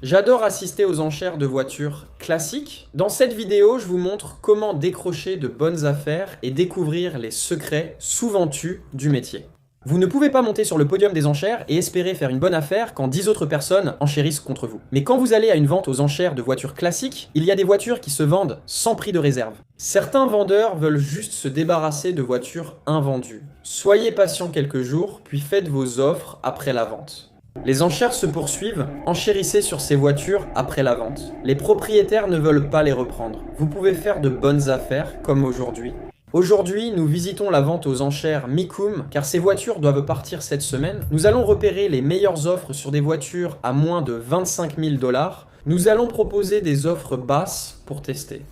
J'adore assister aux enchères de voitures classiques. Dans cette vidéo, je vous montre comment décrocher de bonnes affaires et découvrir les secrets souvent tus du métier. Vous ne pouvez pas monter sur le podium des enchères et espérer faire une bonne affaire quand 10 autres personnes enchérissent contre vous. Mais quand vous allez à une vente aux enchères de voitures classiques, il y a des voitures qui se vendent sans prix de réserve. Certains vendeurs veulent juste se débarrasser de voitures invendues. Soyez patient quelques jours, puis faites vos offres après la vente. Les enchères se poursuivent, enchérissez sur ces voitures après la vente. Les propriétaires ne veulent pas les reprendre. Vous pouvez faire de bonnes affaires comme aujourd'hui. Aujourd'hui, nous visitons la vente aux enchères Mikoum, car ces voitures doivent partir cette semaine. Nous allons repérer les meilleures offres sur des voitures à moins de 25 000 $. Nous allons proposer des offres basses pour tester.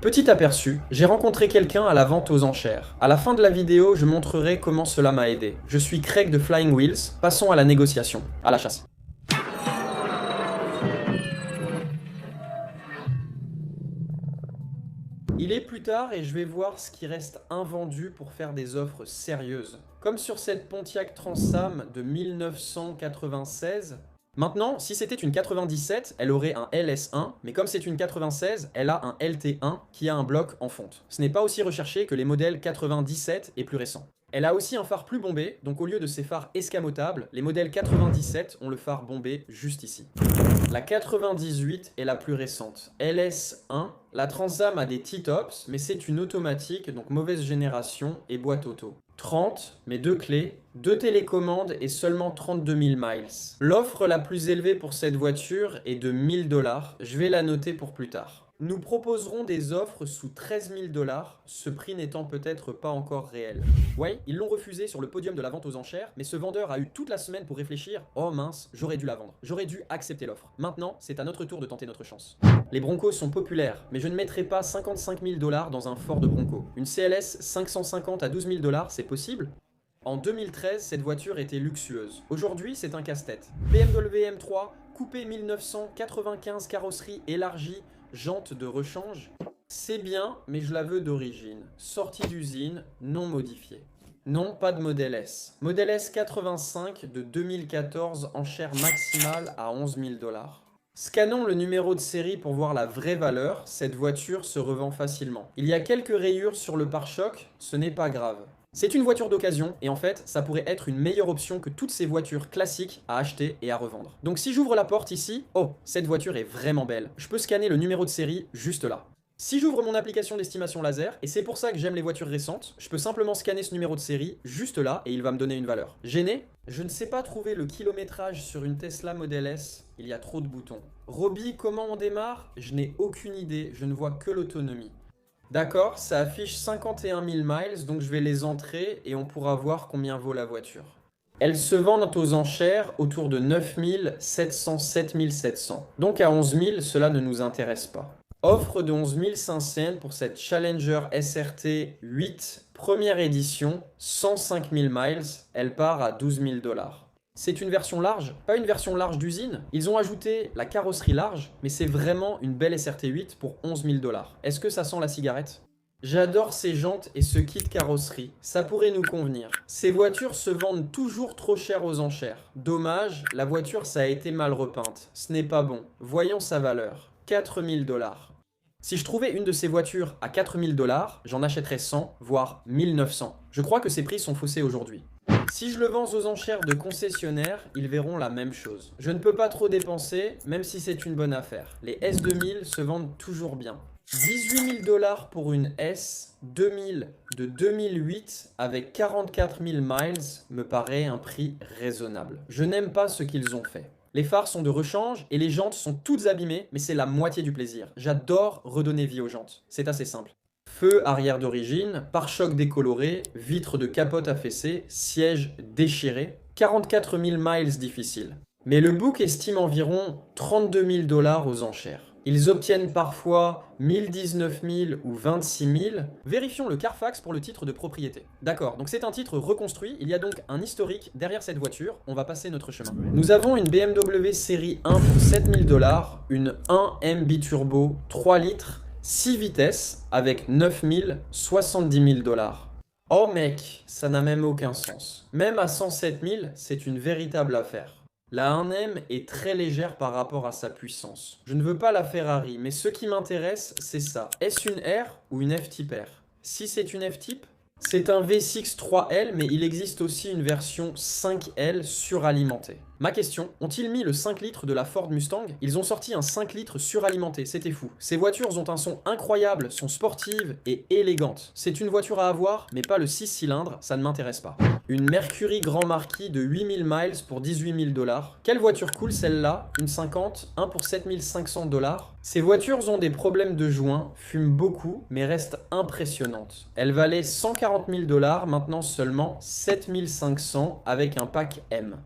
Petit aperçu, j'ai rencontré quelqu'un à la vente aux enchères. À la fin de la vidéo, je montrerai comment cela m'a aidé. Je suis Craig de Flying Wheels, passons à la négociation, à la chasse. Il est plus tard et je vais voir ce qui reste invendu pour faire des offres sérieuses. Comme sur cette Pontiac Transam de 1996. Maintenant, si c'était une 97, elle aurait un LS1, mais comme c'est une 96, elle a un LT1 qui a un bloc en fonte. Ce n'est pas aussi recherché que les modèles 97 et plus récents. Elle a aussi un phare plus bombé, donc au lieu de ces phares escamotables, les modèles 97 ont le phare bombé juste ici. La 98 est la plus récente, LS1. La Transam a des T-tops, mais c'est une automatique, donc mauvaise génération et boîte auto. 30, mais 2 clés, 2 télécommandes et seulement 32 000 miles. L'offre la plus élevée pour cette voiture est de 1 000 $, je vais la noter pour plus tard. Nous proposerons des offres sous 13 000 $, ce prix n'étant peut-être pas encore réel. Ouais, ils l'ont refusé sur le podium de la vente aux enchères, mais ce vendeur a eu toute la semaine pour réfléchir. Oh mince, j'aurais dû la vendre. J'aurais dû accepter l'offre. Maintenant, c'est à notre tour de tenter notre chance. Les Broncos sont populaires, mais je ne mettrai pas 55 000 $ dans un Ford Bronco. Une CLS 550 à 12 000 $, c'est possible ? En 2013, cette voiture était luxueuse. Aujourd'hui, c'est un casse-tête. BMW M3, coupé 1995, carrosserie élargie, jantes de rechange. C'est bien, mais je la veux d'origine. Sortie d'usine, non modifiée. Non, pas de modèle S. Modèle S 85 de 2014, enchère maximale à 11 000 $. Scannons le numéro de série pour voir la vraie valeur. Cette voiture se revend facilement. Il y a quelques rayures sur le pare-choc, ce n'est pas grave. C'est une voiture d'occasion et en fait, ça pourrait être une meilleure option que toutes ces voitures classiques à acheter et à revendre. Donc si j'ouvre la porte ici, oh, cette voiture est vraiment belle. Je peux scanner le numéro de série juste là. Si j'ouvre mon application d'estimation laser, et c'est pour ça que j'aime les voitures récentes, je peux simplement scanner ce numéro de série juste là et il va me donner une valeur. Gêné ? Je ne sais pas trouver le kilométrage sur une Tesla Model S, il y a trop de boutons. Roby, comment on démarre ? Je n'ai aucune idée, je ne vois que l'autonomie. D'accord, ça affiche 51 000 miles, donc je vais les entrer et on pourra voir combien vaut la voiture. Elles se vendent aux enchères autour de 9 700, 7 700. Donc à 11 000, cela ne nous intéresse pas. Offre de 11 500 pour cette Challenger SRT 8, première édition, 105 000 miles, elle part à 12 000 $. C'est une version large, pas une version large d'usine. Ils ont ajouté la carrosserie large, mais c'est vraiment une belle SRT 8 pour 11 000 $. Est-ce que ça sent la cigarette ? J'adore ces jantes et ce kit carrosserie, ça pourrait nous convenir. Ces voitures se vendent toujours trop cher aux enchères. Dommage, la voiture ça a été mal repeinte. Ce n'est pas bon. Voyons sa valeur. 4 000 $. Si je trouvais une de ces voitures à 4 000 $, j'en achèterais 100, voire 1900. Je crois que ces prix sont faussés aujourd'hui. Si je le vends aux enchères de concessionnaires, ils verront la même chose. Je ne peux pas trop dépenser, même si c'est une bonne affaire. Les S2000 se vendent toujours bien. 18 000 $ pour une S2000 de 2008 avec 44 000 miles me paraît un prix raisonnable. Je n'aime pas ce qu'ils ont fait. Les phares sont de rechange et les jantes sont toutes abîmées, mais c'est la moitié du plaisir. J'adore redonner vie aux jantes. C'est assez simple. Feu arrière d'origine, pare-choc décoloré, vitres de capote affaissées, siège déchiré, 44 000 miles difficiles. Mais le book estime environ 32 000 $ aux enchères. Ils obtiennent parfois 1019 000 ou 26 000. Vérifions le Carfax pour le titre de propriété. D'accord, donc c'est un titre reconstruit, il y a donc un historique derrière cette voiture, on va passer notre chemin. Nous avons une BMW série 1 pour 7 000 $, une 1M biturbo 3 litres, 6 vitesses avec 9 000, 70 000 $. Oh mec, ça n'a même aucun sens. Même à 107 000, c'est une véritable affaire. La 1M est très légère par rapport à sa puissance. Je ne veux pas la Ferrari, mais ce qui m'intéresse, c'est ça. Est-ce une R ou une F-Type R? Si c'est une F-Type, c'est un V6 3L, mais il existe aussi une version 5L suralimentée. Ma question, ont-ils mis le 5 litres de la Ford Mustang? Ils ont sorti un 5 litres suralimenté, c'était fou. Ces voitures ont un son incroyable, sont sportives et élégantes. C'est une voiture à avoir, mais pas le 6 cylindres, ça ne m'intéresse pas. Une Mercury Grand Marquis de 8000 miles pour 18 000 $. Quelle voiture cool celle-là? Une 50, un pour 7500 $. Ces voitures ont des problèmes de joints, fument beaucoup, mais restent impressionnantes. Elles valaient 140 000 $, maintenant seulement 7500 avec un pack M.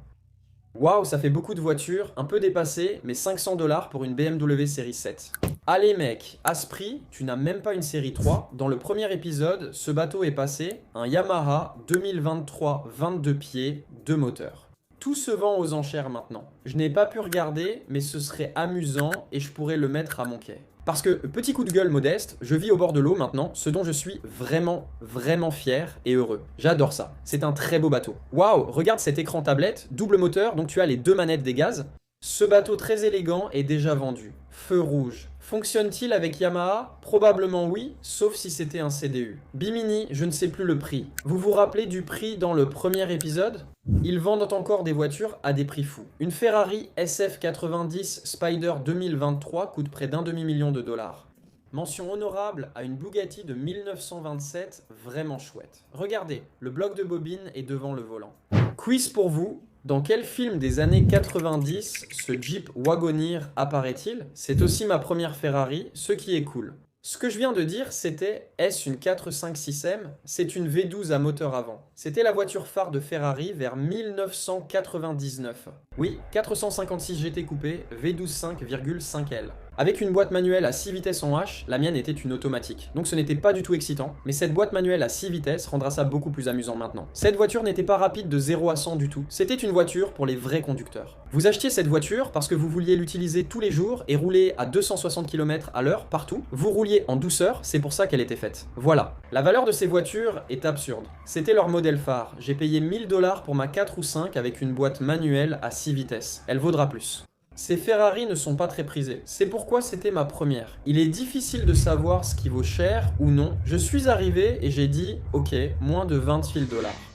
Waouh, ça fait beaucoup de voitures, un peu dépassées, mais 500 $ pour une BMW série 7. Allez mec, à ce prix, tu n'as même pas une série 3. Dans le premier épisode, ce bateau est passé, un Yamaha 2023 22 pieds, 2 moteurs. Tout se vend aux enchères maintenant. Je n'ai pas pu regarder, mais ce serait amusant et je pourrais le mettre à mon quai. Parce que, petit coup de gueule modeste, je vis au bord de l'eau maintenant, ce dont je suis vraiment fier et heureux. J'adore ça. C'est un très beau bateau. Waouh, regarde cet écran tablette, double moteur, donc tu as les deux manettes des gaz. Ce bateau très élégant est déjà vendu. Feu rouge. Fonctionne-t-il avec Yamaha? Probablement oui, sauf si c'était un CDU. Bimini, je ne sais plus le prix. Vous vous rappelez du prix dans le premier épisode? Ils vendent encore des voitures à des prix fous. Une Ferrari SF90 Spider 2023 coûte près d'un demi-million de dollars. Mention honorable à une Bugatti de 1927, vraiment chouette. Regardez, le bloc de bobine est devant le volant. Quiz pour vous. Dans quel film des années 90 ce Jeep Wagoneer apparaît-il? C'est aussi ma première Ferrari, ce qui est cool. Ce que je viens de dire, c'était est-ce une 456M? C'est une V12 à moteur avant. C'était la voiture phare de Ferrari vers 1999. Oui, 456 GT coupé, V12 5,5L. Avec une boîte manuelle à 6 vitesses en H, la mienne était une automatique. Donc ce n'était pas du tout excitant, mais cette boîte manuelle à 6 vitesses rendra ça beaucoup plus amusant maintenant. Cette voiture n'était pas rapide de 0 à 100 du tout. C'était une voiture pour les vrais conducteurs. Vous achetiez cette voiture parce que vous vouliez l'utiliser tous les jours et rouler à 260 km à l'heure partout. Vous rouliez en douceur, c'est pour ça qu'elle était faite. Voilà. La valeur de ces voitures est absurde. C'était leur modèle phare. J'ai payé 1000 $ pour ma 4 ou 5 avec une boîte manuelle à 6 vitesses. Elle vaudra plus. Ces Ferrari ne sont pas très prisées. C'est pourquoi c'était ma première. Il est difficile de savoir ce qui vaut cher ou non. Je suis arrivé et j'ai dit, ok, moins de 20 000 $.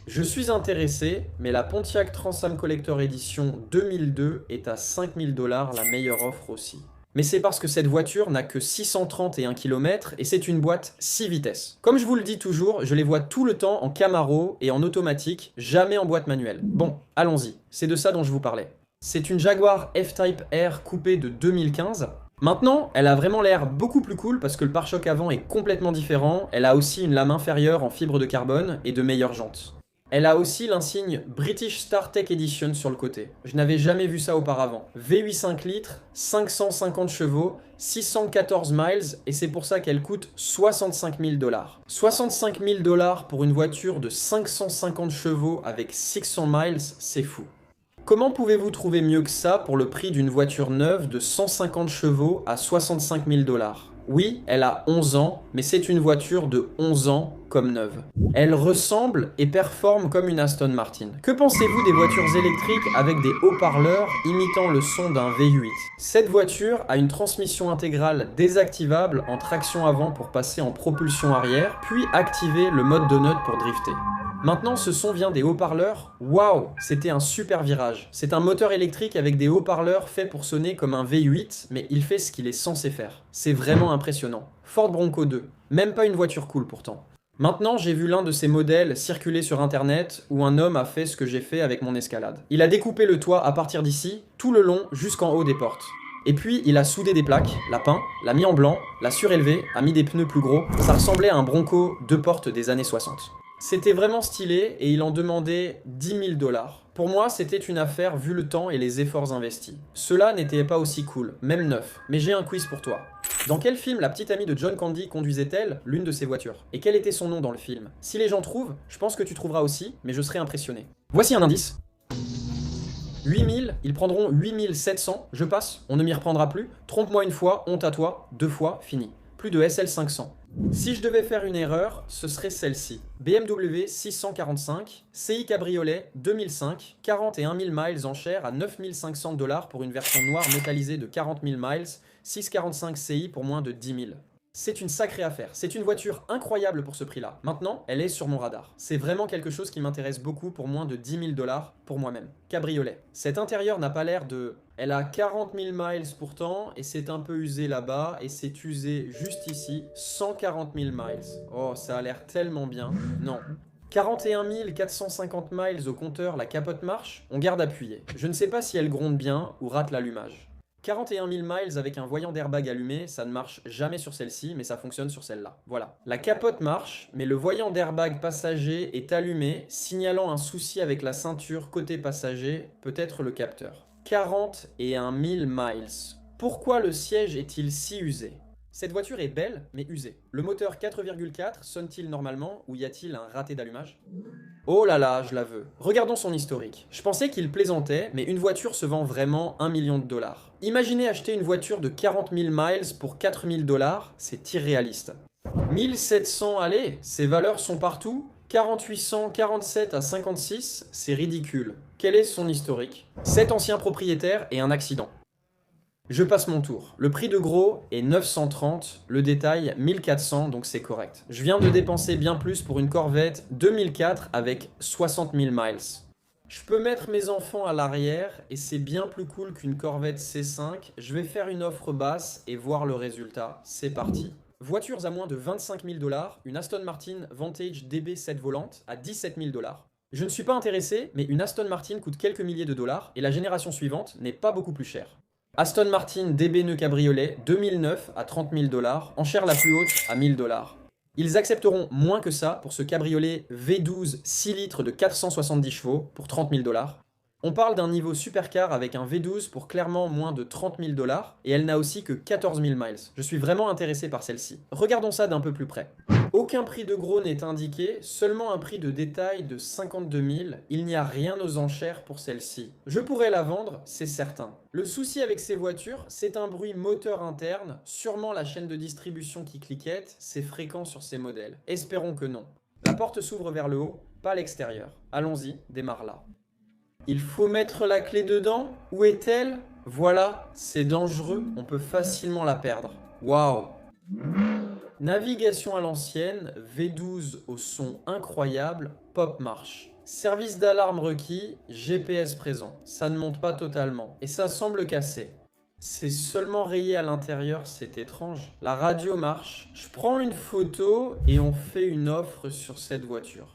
Je suis intéressé, mais la Pontiac Trans Am Collector Edition 2002 est à 5 000 $, la meilleure offre aussi. Mais c'est parce que cette voiture n'a que 631 km et c'est une boîte 6 vitesses. Comme je vous le dis toujours, je les vois tout le temps en Camaro et en automatique, jamais en boîte manuelle. Bon, allons-y, c'est de ça dont je vous parlais. C'est une Jaguar F-Type R coupée de 2015. Maintenant, elle a vraiment l'air beaucoup plus cool parce que le pare-choc avant est complètement différent, elle a aussi une lame inférieure en fibre de carbone et de meilleures jantes. Elle a aussi l'insigne British Star Tech Edition sur le côté. Je n'avais jamais vu ça auparavant. V8 5 litres, 550 chevaux, 614 miles et c'est pour ça qu'elle coûte 65 000 $. 65 000 $ pour une voiture de 550 chevaux avec 600 miles, c'est fou. Comment pouvez-vous trouver mieux que ça pour le prix d'une voiture neuve de 150 chevaux à 65 000 $? Oui, elle a 11 ans, mais c'est une voiture de 11 ans comme neuve. Elle ressemble et performe comme une Aston Martin. Que pensez-vous des voitures électriques avec des haut-parleurs imitant le son d'un V8? Cette voiture a une transmission intégrale désactivable en traction avant pour passer en propulsion arrière, puis activer le mode donut pour drifter. Maintenant, ce son vient des haut-parleurs. Waouh, c'était un super virage. C'est un moteur électrique avec des haut-parleurs faits pour sonner comme un V8, mais il fait ce qu'il est censé faire. C'est vraiment impressionnant. Ford Bronco 2, même pas une voiture cool pourtant. Maintenant, j'ai vu l'un de ces modèles circuler sur internet où un homme a fait ce que j'ai fait avec mon escalade. Il a découpé le toit à partir d'ici, tout le long jusqu'en haut des portes. Et puis, il a soudé des plaques, l'a peint, l'a mis en blanc, l'a surélevé, a mis des pneus plus gros. Ça ressemblait à un Bronco 2 portes des années 60. C'était vraiment stylé et il en demandait 10 000 $. Pour moi, c'était une affaire vu le temps et les efforts investis. Cela n'était pas aussi cool, même neuf. Mais j'ai un quiz pour toi. Dans quel film la petite amie de John Candy conduisait-elle l'une de ses voitures? Et quel était son nom dans le film? Si les gens trouvent, je pense que tu trouveras aussi, mais je serai impressionné. Voici un indice. 8000, ils prendront 8700, je passe, on ne m'y reprendra plus. Trompe-moi une fois, honte à toi, 2 fois, fini. plus de SL500. Si je devais faire une erreur, ce serait celle-ci. BMW 645, CI Cabriolet 2005, 41 000 miles en chair à 9 500 $ pour une version noire métallisée de 40 000 miles, 645 CI pour moins de 10 000. C'est une sacrée affaire, c'est une voiture incroyable pour ce prix-là. Maintenant, elle est sur mon radar. C'est vraiment quelque chose qui m'intéresse beaucoup pour moins de 10 000 $ pour moi-même. Cabriolet. Cet intérieur n'a pas l'air de... Elle a 40 000 miles pourtant, et c'est un peu usé là-bas, et c'est usé juste ici, 140 000 miles. Oh, ça a l'air tellement bien. Non. 41 450 miles au compteur, la capote marche, on garde appuyé. Je ne sais pas si elle gronde bien ou rate l'allumage. 41 000 miles avec un voyant d'airbag allumé, ça ne marche jamais sur celle-ci, mais ça fonctionne sur celle-là. Voilà. La capote marche, mais le voyant d'airbag passager est allumé, signalant un souci avec la ceinture côté passager, peut-être le capteur. 41 000 miles. Pourquoi le siège est-il si usé ? Cette voiture est belle, mais usée. Le moteur 4,4 sonne-t-il normalement, ou y a-t-il un raté d'allumage ? Oh là là, je la veux. Regardons son historique. Je pensais qu'il plaisantait, mais une voiture se vend vraiment 1 million $. Imaginez acheter une voiture de 40 000 miles pour 4 000 $, c'est irréaliste. 1700, allez, ces valeurs sont partout. 4847 à 56, c'est ridicule. Quel est son historique ? 7 anciens propriétaires et un accident. Je passe mon tour. Le prix de gros est 930, le détail 1400, donc c'est correct. Je viens de dépenser bien plus pour une Corvette 2004 avec 60 000 miles. Je peux mettre mes enfants à l'arrière et c'est bien plus cool qu'une Corvette C5. Je vais faire une offre basse et voir le résultat. C'est parti. Voitures à moins de 25 000 $, une Aston Martin Vantage DB 7 volante à 17 000 $. Je ne suis pas intéressé, mais une Aston Martin coûte quelques milliers de dollars et la génération suivante n'est pas beaucoup plus chère. Aston Martin DB nœud cabriolet 2009 à 30 000 $, enchère la plus haute à 1000 $. Ils accepteront moins que ça pour ce cabriolet V12 6 litres de 470 chevaux pour 30 000 $. On parle d'un niveau supercar avec un V12 pour clairement moins de 30 000 $ et elle n'a aussi que 14 000 miles. Je suis vraiment intéressé par celle-ci. Regardons ça d'un peu plus près. Aucun prix de gros n'est indiqué, seulement un prix de détail de 52 000. Il n'y a rien aux enchères pour celle-ci. Je pourrais la vendre, c'est certain. Le souci avec ces voitures, c'est un bruit moteur interne, sûrement la chaîne de distribution qui cliquette, c'est fréquent sur ces modèles. Espérons que non. La porte s'ouvre vers le haut, pas l'extérieur. Allons-y, démarre là. Il faut mettre la clé dedans. Où est-elle ? Voilà, c'est dangereux, on peut facilement la perdre. Waouh ! Navigation à l'ancienne, V12 au son incroyable, pop marche. Service d'alarme requis, GPS présent. Ça ne monte pas totalement. Et ça semble cassé. C'est seulement rayé à l'intérieur, c'est étrange. La radio marche. Je prends une photo et on fait une offre sur cette voiture.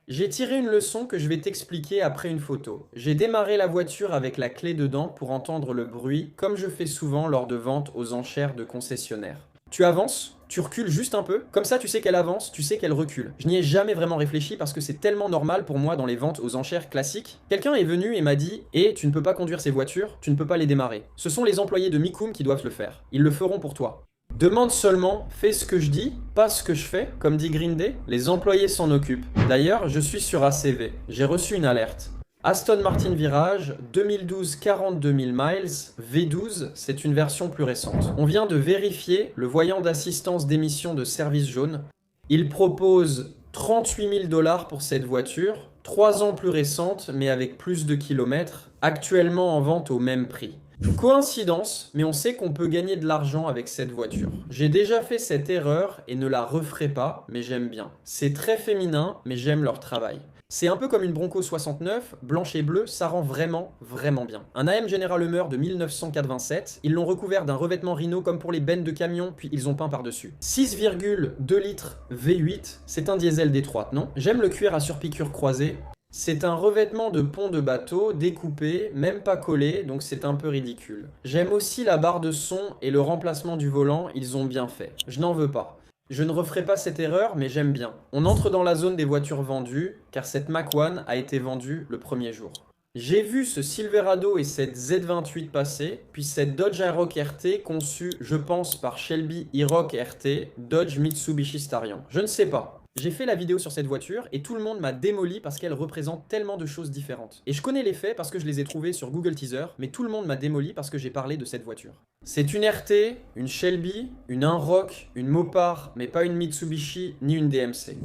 J'ai tiré une leçon que je vais t'expliquer après une photo. J'ai démarré la voiture avec la clé dedans pour entendre le bruit, comme je fais souvent lors de ventes aux enchères de concessionnaires. Tu avances, tu recules juste un peu, comme ça tu sais qu'elle avance, tu sais qu'elle recule. Je n'y ai jamais vraiment réfléchi parce que c'est tellement normal pour moi dans les ventes aux enchères classiques. Quelqu'un est venu et m'a dit « Eh, tu ne peux pas conduire ces voitures, tu ne peux pas les démarrer. Ce sont les employés de Mikoum qui doivent le faire. Ils le feront pour toi. » Demande seulement, fais ce que je dis, pas ce que je fais, comme dit Green Day, les employés s'en occupent. D'ailleurs, je suis sur ACV, j'ai reçu une alerte. Aston Martin Virage, 2012 42 000 miles, V12, c'est une version plus récente. On vient de vérifier le voyant d'assistance d'émission de service jaune. Il propose 38 000 $ pour cette voiture, 3 ans plus récente mais avec plus de kilomètres, actuellement en vente au même prix. Coïncidence, mais on sait qu'on peut gagner de l'argent avec cette voiture. J'ai déjà fait cette erreur et ne la referai pas, mais j'aime bien. C'est très féminin, mais j'aime leur travail. C'est un peu comme une Bronco 69, blanche et bleue, ça rend vraiment, vraiment bien. Un AM General Hummer de 1987, ils l'ont recouvert d'un revêtement Rhino comme pour les bennes de camion, puis ils ont peint par-dessus. 6,2 litres V8, c'est un diesel D3, non ? J'aime le cuir à surpiqûre croisée. C'est un revêtement de pont de bateau, découpé, même pas collé, donc c'est un peu ridicule. J'aime aussi la barre de son et le remplacement du volant, ils ont bien fait. Je n'en veux pas. Je ne referai pas cette erreur, mais j'aime bien. On entre dans la zone des voitures vendues, car cette Mac-One a été vendue le premier jour. J'ai vu ce Silverado et cette Z28 passer, puis cette Dodge Aeroc RT conçue, je pense, par Shelby Aeroc RT, Dodge Mitsubishi Starion. Je ne sais pas. J'ai fait la vidéo sur cette voiture et tout le monde m'a démoli parce qu'elle représente tellement de choses différentes. Et je connais les faits parce que je les ai trouvés sur Google Teaser, mais tout le monde m'a démoli parce que j'ai parlé de cette voiture. C'est une RT, une Shelby, une Inrock, une Mopar, mais pas une Mitsubishi ni une DMC.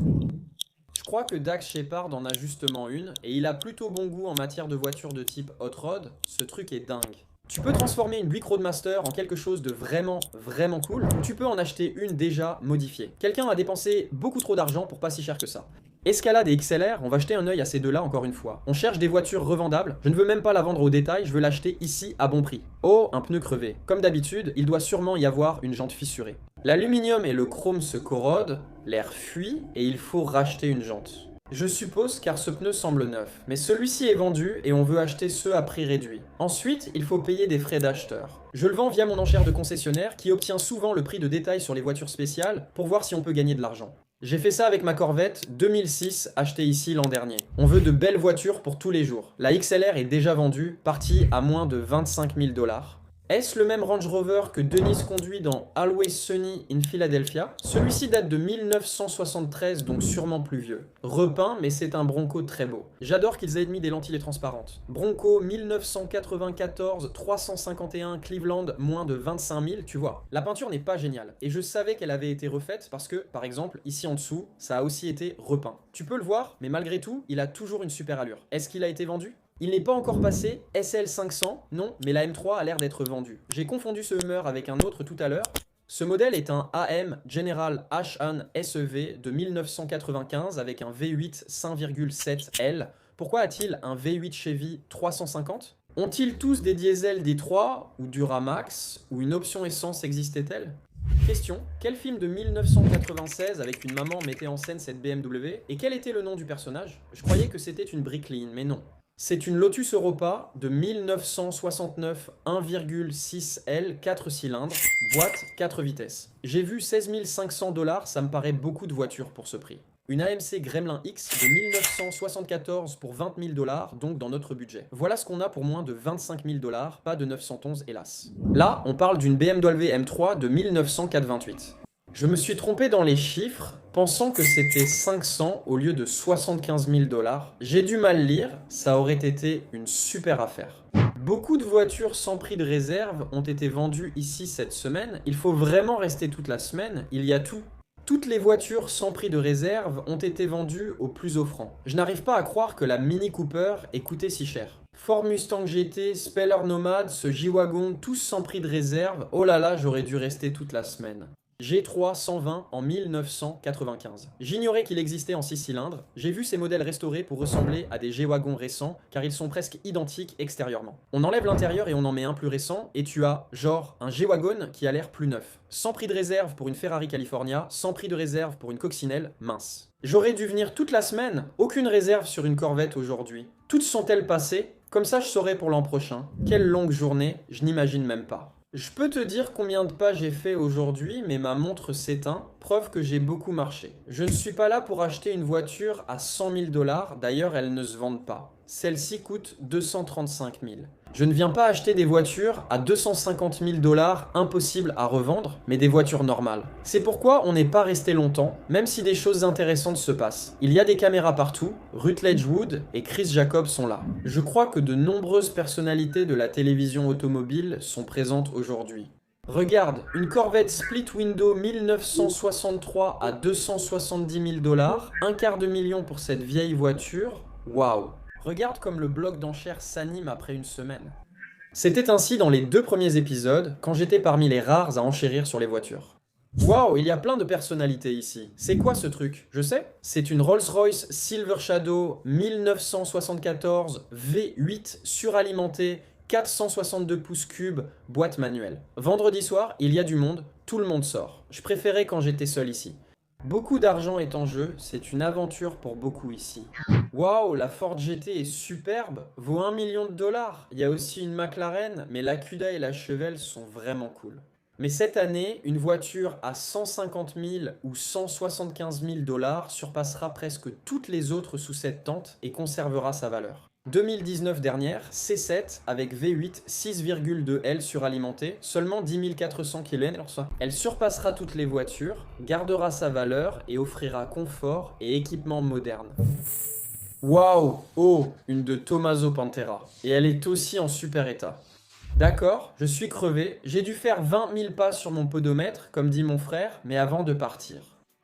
Je crois que Dax Shepard en a justement une, et il a plutôt bon goût en matière de voiture de type hot rod, ce truc est dingue. Tu peux transformer une Buick Roadmaster en quelque chose de vraiment cool, ou tu peux en acheter une déjà modifiée. Quelqu'un a dépensé beaucoup trop d'argent pour pas si cher que ça. Escalade et XLR, on va jeter un œil à ces deux-là encore une fois. On cherche des voitures revendables, je ne veux même pas la vendre au détail, je veux l'acheter ici à bon prix. Oh, un pneu crevé. Comme d'habitude, il doit sûrement y avoir une jante fissurée. L'aluminium et le chrome se corrodent, l'air fuit et il faut racheter une jante. Je suppose car ce pneu semble neuf, mais celui-ci est vendu et on veut acheter ceux à prix réduit. Ensuite, il faut payer des frais d'acheteur. Je le vends via mon enchère de concessionnaire qui obtient souvent le prix de détail sur les voitures spéciales pour voir si on peut gagner de l'argent. J'ai fait ça avec ma Corvette 2006 achetée ici l'an dernier. On veut de belles voitures pour tous les jours. La XLR est déjà vendue, partie à moins de 25 000 $. Est-ce le même Range Rover que Denise conduit dans Always Sunny in Philadelphia? Celui-ci date de 1973, donc sûrement plus vieux. Repeint, mais c'est un Bronco très beau. J'adore qu'ils aient mis des lentilles transparentes. Bronco 1994, 351 Cleveland, moins de 25 000, tu vois. La peinture n'est pas géniale, et je savais qu'elle avait été refaite parce que, par exemple, ici en dessous, ça a aussi été repeint. Tu peux le voir, mais malgré tout, il a toujours une super allure. Est-ce qu'il a été vendu? Il n'est pas encore passé, SL500, non, mais la M3 a l'air d'être vendue. J'ai confondu ce Hummer avec un autre tout à l'heure. Ce modèle est un AM General H-An SEV de 1995 avec un V8 5,7 L. Pourquoi a-t-il un V8 Chevy 350? Ont-ils tous des diesels D3 ou Duramax, ou une option essence existait-elle? Question, quel film de 1996 avec une maman mettait en scène cette BMW et quel était le nom du personnage? Je croyais que c'était une Bricklin, mais non. C'est une Lotus Europa de 1969 1,6 L 4 cylindres, boîte 4 vitesses. J'ai vu 16 500 $, ça me paraît beaucoup de voitures pour ce prix. Une AMC Gremlin X de 1974 pour 20 000 $, donc dans notre budget. Voilà ce qu'on a pour moins de 25 000 $, pas de 911 hélas. Là, on parle d'une BMW M3 de 1928. Je me suis trompé dans les chiffres, pensant que c'était 500 au lieu de 75 000 $. J'ai dû mal lire, ça aurait été une super affaire. Beaucoup de voitures sans prix de réserve ont été vendues ici cette semaine. Il faut vraiment rester toute la semaine, il y a tout. Toutes les voitures sans prix de réserve ont été vendues au plus offrant. Je n'arrive pas à croire que la Mini Cooper ait coûté si cher. Ford Mustang GT, Speller Nomad, ce J-Wagon, tous sans prix de réserve, oh là là, j'aurais dû rester toute la semaine. G3 120 en 1995. J'ignorais qu'il existait en 6 cylindres, j'ai vu ces modèles restaurés pour ressembler à des G-Wagon récents car ils sont presque identiques extérieurement. On enlève l'intérieur et on en met un plus récent et tu as, genre, un G-Wagon qui a l'air plus neuf. Sans prix de réserve pour une Ferrari California, sans prix de réserve pour une coccinelle mince. J'aurais dû venir toute la semaine, aucune réserve sur une Corvette aujourd'hui. Toutes sont-elles passées? Comme ça je saurai pour l'an prochain. Quelle longue journée, je n'imagine même pas. Je peux te dire combien de pas j'ai fait aujourd'hui, mais ma montre s'éteint, preuve que j'ai beaucoup marché. Je ne suis pas là pour acheter une voiture à 100 000 $, d'ailleurs elles ne se vendent pas. Celle-ci coûte 235 000. Je ne viens pas acheter des voitures à 250 000 $, impossible à revendre, mais des voitures normales. C'est pourquoi on n'est pas resté longtemps, même si des choses intéressantes se passent. Il y a des caméras partout, Rutledge Wood et Chris Jacobs sont là. Je crois que de nombreuses personnalités de la télévision automobile sont présentes aujourd'hui. Regarde, une Corvette Split Window 1963 à 270 000 $, un quart de million pour cette vieille voiture, waouh! Regarde comme le bloc d'enchères s'anime après une semaine. C'était ainsi dans les 2 premiers épisodes, quand j'étais parmi les rares à enchérir sur les voitures. Waouh, il y a plein de personnalités ici. C'est quoi ce truc? Je sais. C'est une Rolls-Royce Silver Shadow 1974 V8 suralimentée, 462 pouces cubes, boîte manuelle. Vendredi soir, il y a du monde, tout le monde sort. Je préférais quand j'étais seul ici. Beaucoup d'argent est en jeu, c'est une aventure pour beaucoup ici. Waouh, la Ford GT est superbe, vaut 1 million $. Il y a aussi une McLaren, mais la Cuda et la Chevelle sont vraiment cool. Mais cette année, une voiture à 150 000 ou 175 000 $ surpassera presque toutes les autres sous cette tente et conservera sa valeur. 2019 dernière, C7 avec V8 6,2 L suralimenté, seulement 10 400 km. Elle surpassera toutes les voitures, gardera sa valeur et offrira confort et équipement moderne. Waouh! Oh, une de Tommaso Pantera. Et elle est aussi en super état. D'accord, je suis crevé, j'ai dû faire 20 000 pas sur mon podomètre, comme dit mon frère, mais avant de partir.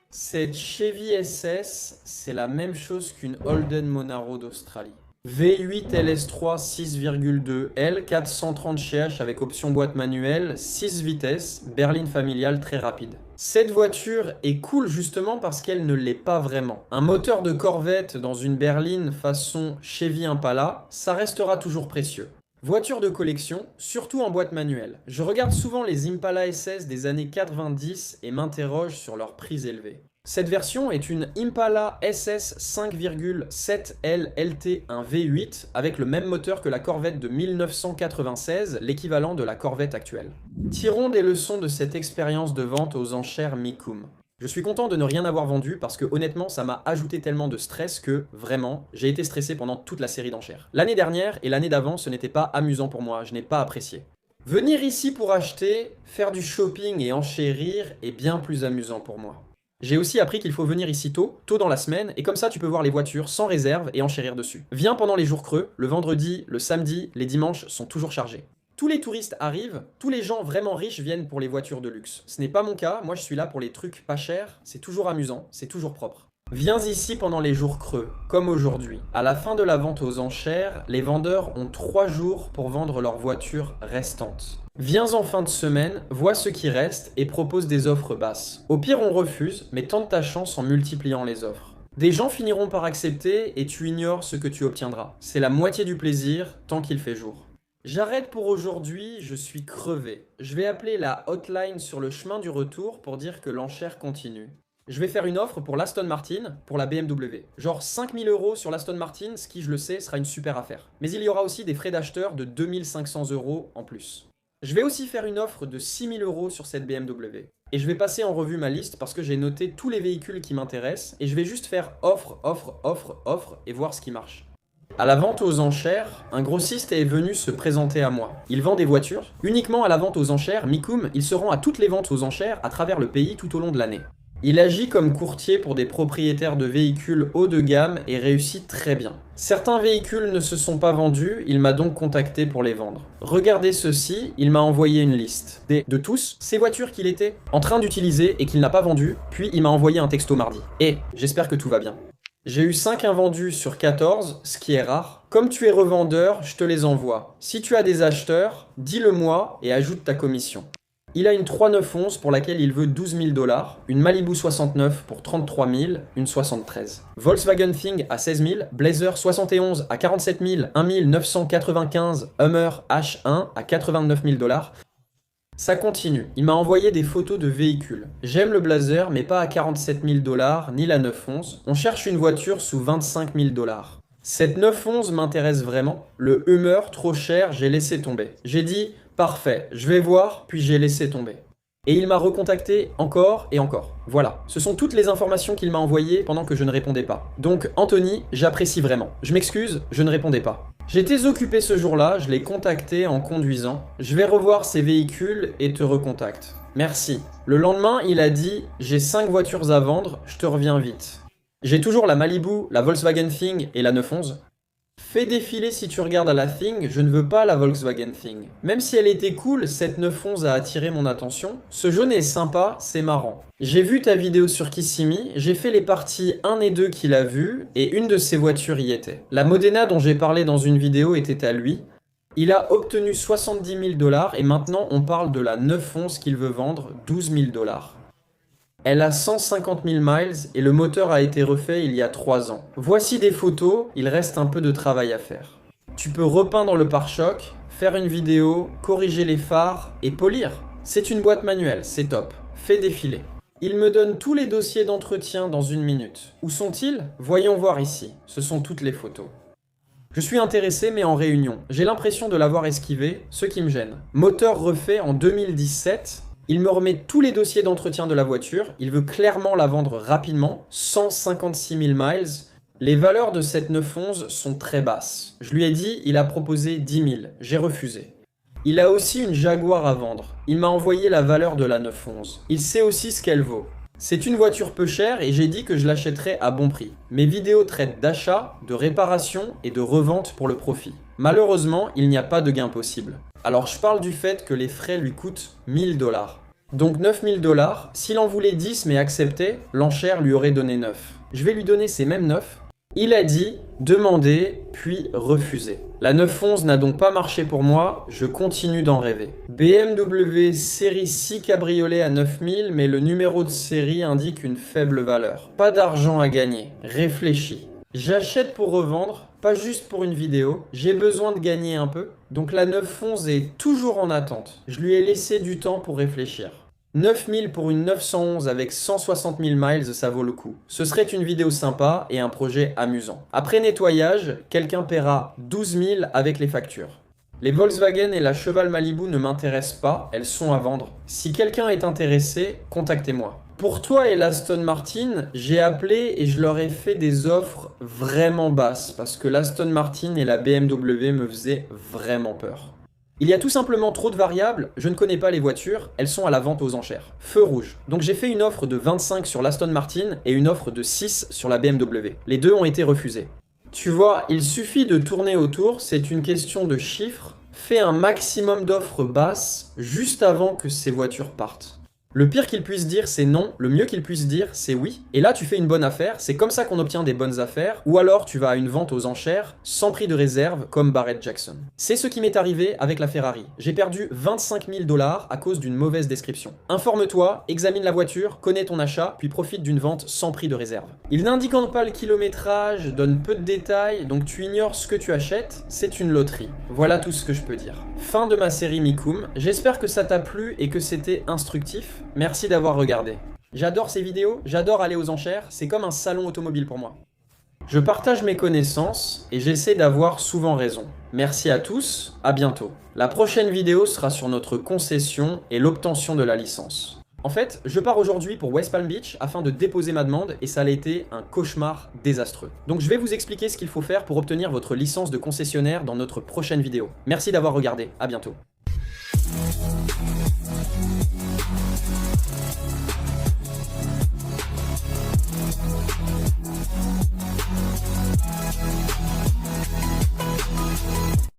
Cette Chevy SS, c'est la même chose qu'une Holden Monaro d'Australie. V8 LS3 6,2 L, 430 ch avec option boîte manuelle, 6 vitesses, berline familiale très rapide. Cette voiture est cool justement parce qu'elle ne l'est pas vraiment. Un moteur de Corvette dans une berline façon Chevy Impala, ça restera toujours précieux. Voiture de collection, surtout en boîte manuelle. Je regarde souvent les Impala SS des années 90 et m'interroge sur leur prix élevé. Cette version est une Impala SS 5,7L LT 1 V8 avec le même moteur que la Corvette de 1996, l'équivalent de la Corvette actuelle. Tirons des leçons de cette expérience de vente aux enchères Mikoum. Je suis content de ne rien avoir vendu parce que honnêtement ça m'a ajouté tellement de stress que, vraiment, j'ai été stressé pendant toute la série d'enchères. L'année dernière et l'année d'avant ce n'était pas amusant pour moi, je n'ai pas apprécié. Venir ici pour acheter, faire du shopping et enchérir est bien plus amusant pour moi. J'ai aussi appris qu'il faut venir ici tôt dans la semaine, et comme ça tu peux voir les voitures sans réserve et enchérir dessus. Viens pendant les jours creux, le vendredi, le samedi, les dimanches sont toujours chargés. Tous les touristes arrivent, tous les gens vraiment riches viennent pour les voitures de luxe. Ce n'est pas mon cas, moi je suis là pour les trucs pas chers, c'est toujours amusant, c'est toujours propre. Viens ici pendant les jours creux, comme aujourd'hui. À la fin de la vente aux enchères, les vendeurs ont 3 jours pour vendre leurs voitures restantes. Viens en fin de semaine, vois ce qui reste et propose des offres basses. Au pire on refuse, mais tente ta chance en multipliant les offres. Des gens finiront par accepter et tu ignores ce que tu obtiendras. C'est la moitié du plaisir tant qu'il fait jour. J'arrête pour aujourd'hui, je suis crevé. Je vais appeler la hotline sur le chemin du retour pour dire que l'enchère continue. Je vais faire une offre pour l'Aston Martin, pour la BMW. Genre 5 000 € sur l'Aston Martin, ce qui, je le sais, sera une super affaire. Mais il y aura aussi des frais d'acheteur de 2 500 € en plus. Je vais aussi faire une offre de 6 000 € sur cette BMW. Et je vais passer en revue ma liste parce que j'ai noté tous les véhicules qui m'intéressent et je vais juste faire offre, offre, offre, offre et voir ce qui marche. À la vente aux enchères, un grossiste est venu se présenter à moi. Il vend des voitures. Uniquement à la vente aux enchères, Mikoum, il se rend à toutes les ventes aux enchères à travers le pays tout au long de l'année. Il agit comme courtier pour des propriétaires de véhicules haut de gamme et réussit très bien. Certains véhicules ne se sont pas vendus, il m'a donc contacté pour les vendre. Regardez ceci, il m'a envoyé une liste de tous ces voitures qu'il était en train d'utiliser et qu'il n'a pas vendues, puis il m'a envoyé un texto mardi. Et j'espère que tout va bien. J'ai eu 5 invendus sur 14, ce qui est rare. Comme tu es revendeur, je te les envoie. Si tu as des acheteurs, dis-le-moi et ajoute ta commission. Il a une 3911 pour laquelle il veut 12 000 $, une Malibu 69 pour 33 000, une 73. Volkswagen Thing à 16 000, Blazer 71 à 47 000, 1 995, Hummer H1 à 89 000 $. Ça continue. Il m'a envoyé des photos de véhicules. J'aime le Blazer, mais pas à 47 000 $, ni la 911. On cherche une voiture sous 25 000 $. Cette 911 m'intéresse vraiment. Le Hummer, trop cher, j'ai laissé tomber. J'ai dit, parfait, je vais voir, puis j'ai laissé tomber. Et il m'a recontacté encore et encore. Voilà, ce sont toutes les informations qu'il m'a envoyées pendant que je ne répondais pas. Donc Anthony, j'apprécie vraiment. Je m'excuse, je ne répondais pas. J'étais occupé ce jour-là, je l'ai contacté en conduisant. Je vais revoir ses véhicules et te recontacte. Merci. Le lendemain, il a dit « J'ai 5 voitures à vendre, je te reviens vite ». J'ai toujours la Malibu, la Volkswagen Thing et la 911. Fais défiler si tu regardes à la Thing, je ne veux pas la Volkswagen Thing. Même si elle était cool, cette 911 a attiré mon attention. Ce jaune est sympa, c'est marrant. J'ai vu ta vidéo sur Kissimmee, j'ai fait les parties 1 et 2 qu'il a vues, et une de ses voitures y était. La Modena dont j'ai parlé dans une vidéo était à lui. Il a obtenu 70 000 $, et maintenant on parle de la 911 qu'il veut vendre, 12 000 $. Elle a 150 000 miles et le moteur a été refait il y a 3 ans. Voici des photos, il reste un peu de travail à faire. Tu peux repeindre le pare-choc, faire une vidéo, corriger les phares et polir. C'est une boîte manuelle, c'est top. Fais défiler. Il me donne tous les dossiers d'entretien dans 1 minute. Où sont-ils? Voyons voir ici. Ce sont toutes les photos. Je suis intéressé mais en réunion. J'ai l'impression de l'avoir esquivé, ce qui me gêne. Moteur refait en 2017. Il me remet tous les dossiers d'entretien de la voiture, il veut clairement la vendre rapidement, 156 000 miles, Les valeurs de cette 911 sont très basses. Je lui ai dit, il a proposé 10 000. J'ai refusé. Il a aussi une Jaguar à vendre. Il m'a envoyé la valeur de la 911. Il sait aussi ce qu'elle vaut. C'est une voiture peu chère et j'ai dit que je l'achèterais à bon prix. Mes vidéos traitent d'achat, de réparation et de revente pour le profit. Malheureusement, il n'y a pas de gain possible. Alors je parle du fait que les frais lui coûtent 1000 $. Donc 9000 $, s'il en voulait 10 mais acceptait, l'enchère lui aurait donné 9. Je vais lui donner ces mêmes 9. Il a dit, demander, puis refuser. La 911 n'a donc pas marché pour moi, je continue d'en rêver. BMW série 6 cabriolet à 9000, mais le numéro de série indique une faible valeur. Pas d'argent à gagner, réfléchis. J'achète pour revendre, pas juste pour une vidéo, j'ai besoin de gagner un peu, donc la 911 est toujours en attente. Je lui ai laissé du temps pour réfléchir. 9000 pour une 911 avec 160 000 miles, ça vaut le coup. Ce serait une vidéo sympa et un projet amusant. Après nettoyage, quelqu'un paiera 12 000 avec les factures. Les Volkswagen et la Cheval Malibu ne m'intéressent pas, elles sont à vendre. Si quelqu'un est intéressé, contactez-moi. Pour toi et l'Aston Martin, j'ai appelé et je leur ai fait des offres vraiment basses parce que l'Aston Martin et la BMW me faisaient vraiment peur. Il y a tout simplement trop de variables, je ne connais pas les voitures, elles sont à la vente aux enchères. Feu rouge. Donc j'ai fait une offre de 25 sur l'Aston Martin et une offre de 6 sur la BMW. Les deux ont été refusés. Tu vois, il suffit de tourner autour, c'est une question de chiffres. Fais un maximum d'offres basses juste avant que ces voitures partent. Le pire qu'il puisse dire, c'est non. Le mieux qu'il puisse dire, c'est oui. Et là, tu fais une bonne affaire. C'est comme ça qu'on obtient des bonnes affaires. Ou alors, tu vas à une vente aux enchères, sans prix de réserve, comme Barrett Jackson. C'est ce qui m'est arrivé avec la Ferrari. J'ai perdu 25 000 $ à cause d'une mauvaise description. Informe-toi, examine la voiture, connais ton achat, puis profite d'une vente sans prix de réserve. Il n'indique pas le kilométrage, donne peu de détails, donc tu ignores ce que tu achètes. C'est une loterie. Voilà tout ce que je peux dire. Fin de ma série Mikoum. J'espère que ça t'a plu et que c'était instructif. Merci d'avoir regardé. J'adore ces vidéos, j'adore aller aux enchères, c'est comme un salon automobile pour moi. Je partage mes connaissances et j'essaie d'avoir souvent raison. Merci à tous, à bientôt. La prochaine vidéo sera sur notre concession et l'obtention de la licence. En fait, je pars aujourd'hui pour West Palm Beach afin de déposer ma demande et ça a été un cauchemar désastreux. Donc je vais vous expliquer ce qu'il faut faire pour obtenir votre licence de concessionnaire dans notre prochaine vidéo. Merci d'avoir regardé, à bientôt.